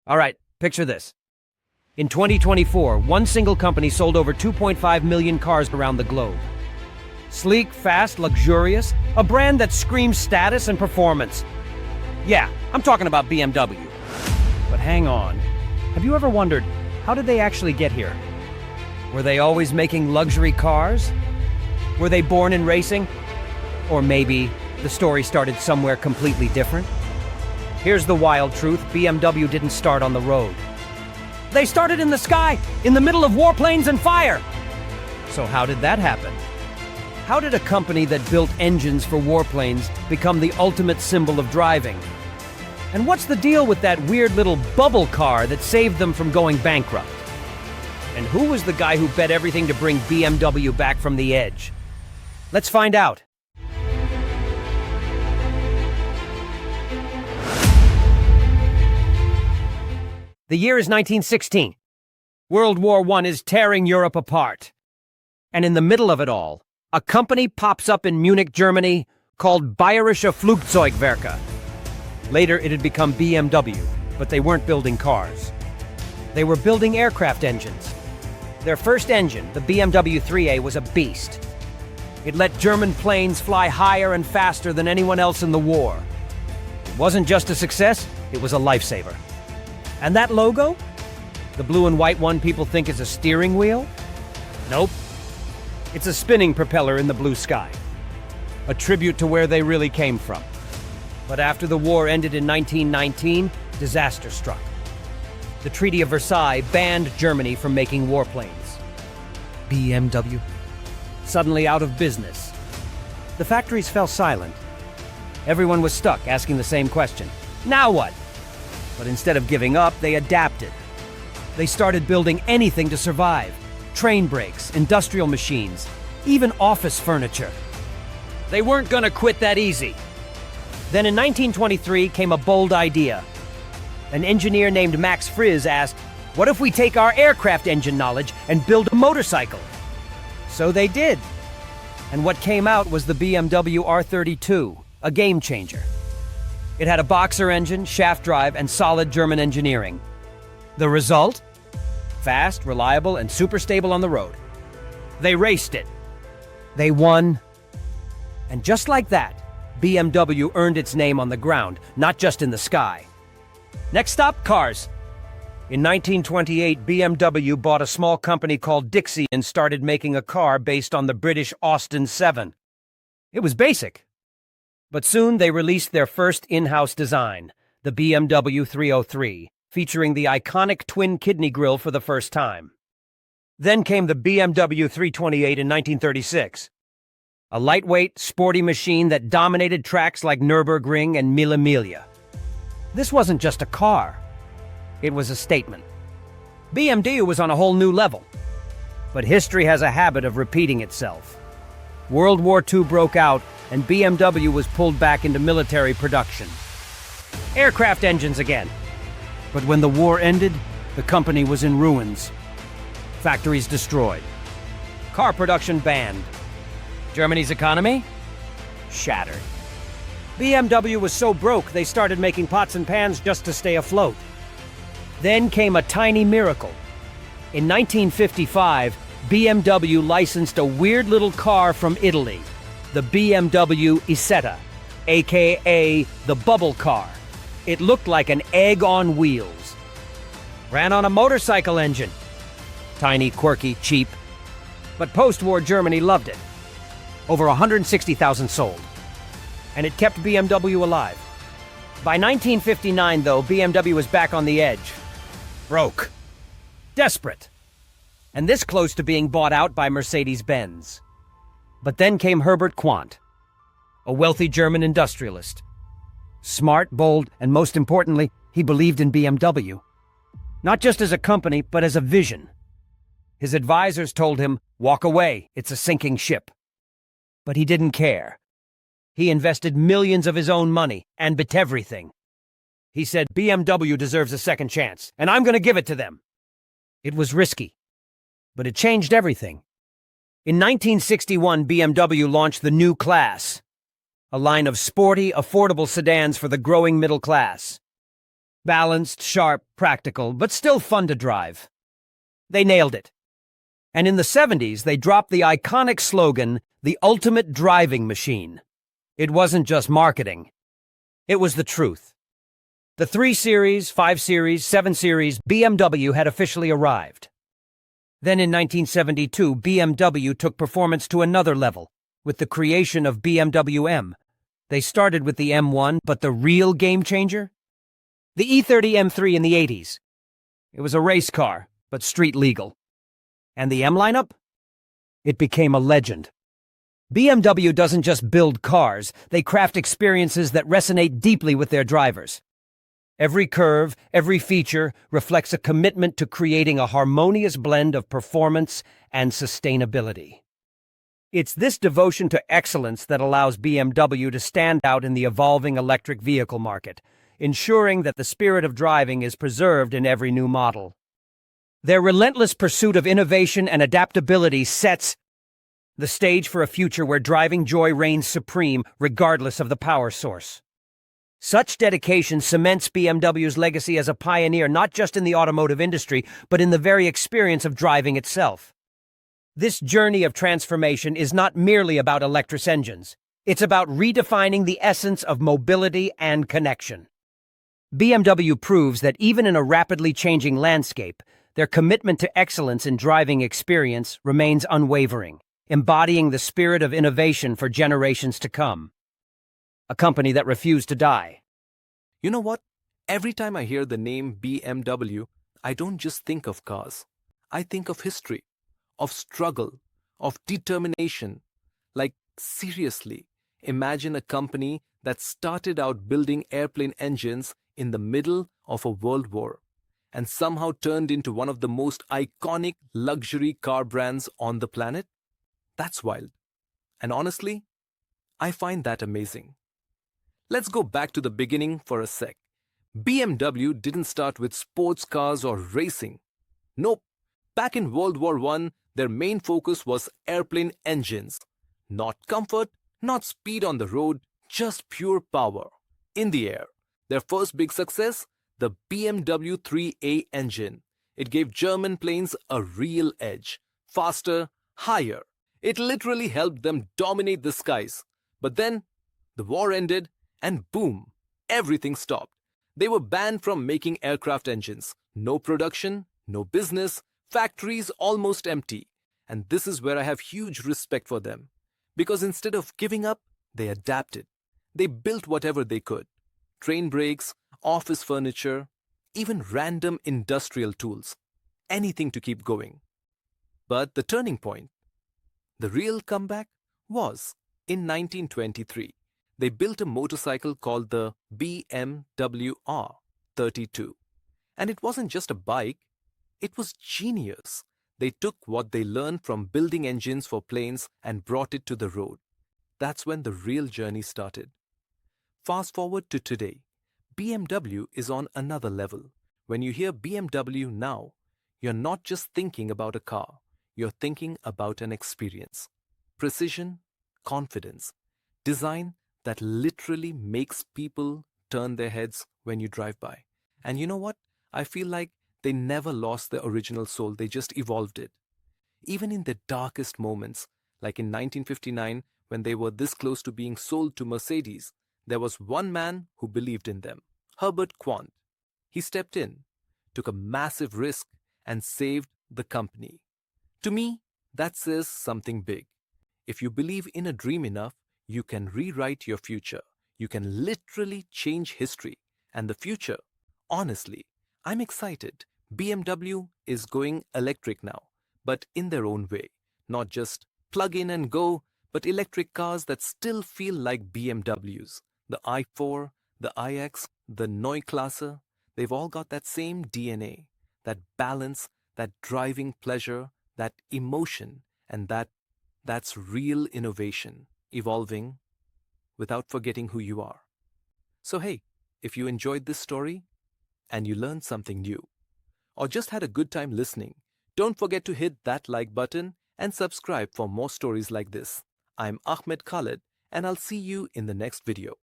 All right, picture this. In 2024, one single company sold over 2.5 million cars around the globe. Sleek, fast, luxurious, a brand that screams status and performance. Yeah, I'm talking about BMW. But hang on. Have you ever wondered, how did they actually get here? Were they always making luxury cars? Were they born in racing? Or maybe the story started somewhere completely different? Here's the wild truth: BMW didn't start on the road. They started in the sky, in the middle of warplanes and fire! So how did that happen? How did a company that built engines for warplanes become the ultimate symbol of driving? And what's the deal with that weird little bubble car that saved them from going bankrupt? And who was the guy who bet everything to bring BMW back from the edge? Let's find out. The year is 1916. World War I is tearing Europe apart. And in the middle of it all, a company pops up in Munich, Germany, called Bayerische Flugzeugwerke. Later, it had become BMW, but they weren't building cars. They were building aircraft engines. Their first engine, the BMW 3A, was a beast. It let German planes fly higher and faster than anyone else in the war. It wasn't just a success, it was a lifesaver. And that logo? The blue and white one people think is a steering wheel? Nope. It's a spinning propeller in the blue sky. A tribute to where they really came from. But after the war ended in 1919, disaster struck. The Treaty of Versailles banned Germany from making warplanes. BMW? Suddenly out of business. The factories fell silent. Everyone was stuck asking the same question. Now what? But instead of giving up, they adapted. They started building anything to survive. Train brakes, industrial machines, even office furniture. They weren't gonna quit that easy. Then in 1923 came a bold idea. An engineer named Max Friz asked, what if we take our aircraft engine knowledge and build a motorcycle? So they did. And what came out was the BMW R32, a game changer. It had a boxer engine, shaft drive, and solid German engineering. The result? Fast, reliable, and super stable on the road. They raced it. They won. And just like that, BMW earned its name on the ground, not just in the sky. Next stop, cars. In 1928, BMW bought a small company called Dixie and started making a car based on the British Austin 7. It was basic. But soon they released their first in-house design, the BMW 303, featuring the iconic twin-kidney grille for the first time. Then came the BMW 328 in 1936, a lightweight, sporty machine that dominated tracks like Nürburgring and Mille Miglia. This wasn't just a car. It was a statement. BMW was on a whole new level. But history has a habit of repeating itself. World War II broke out, and BMW was pulled back into military production. Aircraft engines again. But when the war ended, the company was in ruins. Factories destroyed. Car production banned. Germany's economy? Shattered. BMW was so broke they started making pots and pans just to stay afloat. Then came a tiny miracle. In 1955, BMW licensed a weird little car from Italy, the BMW Isetta, aka the bubble car. It looked like an egg on wheels. Ran on a motorcycle engine. Tiny, quirky, cheap. But post-war Germany loved it. Over 160,000 sold. And it kept BMW alive. By 1959, though, BMW was back on the edge. Broke. Desperate. And this close to being bought out by Mercedes-Benz. But then came Herbert Quandt, a wealthy German industrialist. Smart, bold, and most importantly, he believed in BMW. Not just as a company, but as a vision. His advisors told him, walk away, it's a sinking ship. But he didn't care. He invested millions of his own money and bet everything. He said, BMW deserves a second chance, and I'm going to give it to them. It was risky, but it changed everything. In 1961, BMW launched the New Class, a line of sporty, affordable sedans for the growing middle class. Balanced, sharp, practical, but still fun to drive. They nailed it. And in the 70s, they dropped the iconic slogan, "The ultimate driving machine." It wasn't just marketing. It was the truth. The 3 Series, 5 Series, 7 Series BMW had officially arrived. Then in 1972, BMW took performance to another level with the creation of BMW M. They started with the M1, but the real game changer? The E30 M3 in the 80s. It was a race car, but street legal. And the M lineup? It became a legend. BMW doesn't just build cars, they craft experiences that resonate deeply with their drivers. Every curve, every feature reflects a commitment to creating a harmonious blend of performance and sustainability. It's this devotion to excellence that allows BMW to stand out in the evolving electric vehicle market, ensuring that the spirit of driving is preserved in every new model. Their relentless pursuit of innovation and adaptability sets the stage for a future where driving joy reigns supreme regardless of the power source. Such dedication cements BMW's legacy as a pioneer not just in the automotive industry, but in the very experience of driving itself. This journey of transformation is not merely about electric engines. It's about redefining the essence of mobility and connection. BMW proves that even in a rapidly changing landscape, their commitment to excellence in driving experience remains unwavering, embodying the spirit of innovation for generations to come. A company that refused to die. You know what? Every time I hear the name BMW, I don't just think of cars. I think of history, of struggle, of determination. Like, seriously, imagine a company that started out building airplane engines in the middle of a world war and somehow turned into one of the most iconic luxury car brands on the planet. That's wild. And honestly, I find that amazing. Let's go back to the beginning for a sec. BMW didn't start with sports cars or racing. Nope. Back in World War I, their main focus was airplane engines. Not comfort, not speed on the road, just pure power. In the air. Their first big success? The BMW 3A engine. It gave German planes a real edge. Faster, higher. It literally helped them dominate the skies. But then, the war ended, and boom, everything stopped. They were banned from making aircraft engines. No production, no business, factories almost empty. And this is where I have huge respect for them. Because instead of giving up, they adapted. They built whatever they could. Train brakes, office furniture, even random industrial tools. Anything to keep going. But the turning point, the real comeback, was in 1923. They built a motorcycle called the BMW R32. And it wasn't just a bike, it was genius. They took what they learned from building engines for planes and brought it to the road. That's when the real journey started. Fast forward to today, BMW is on another level. When you hear BMW now, you're not just thinking about a car, you're thinking about an experience. Precision, confidence, design that literally makes people turn their heads when you drive by. And you know what? I feel like they never lost their original soul, they just evolved it. Even in their darkest moments, like in 1959, when they were this close to being sold to Mercedes, there was one man who believed in them, Herbert Quandt. He stepped in, took a massive risk, and saved the company. To me, that says something big. If you believe in a dream enough, you can rewrite your future. You can literally change history. And the future, honestly, I'm excited. BMW is going electric now, but in their own way. Not just plug in and go, but electric cars that still feel like BMWs. The i4, the iX, the Neue-Klasse, they've all got that same DNA, that balance, that driving pleasure, that emotion, and that's real innovation, evolving without forgetting who you are. So hey, if you enjoyed this story and you learned something new, or just had a good time listening, don't forget to hit that like button and subscribe for more stories like this. I'm Ahmed Khalid, and I'll see you in the next video.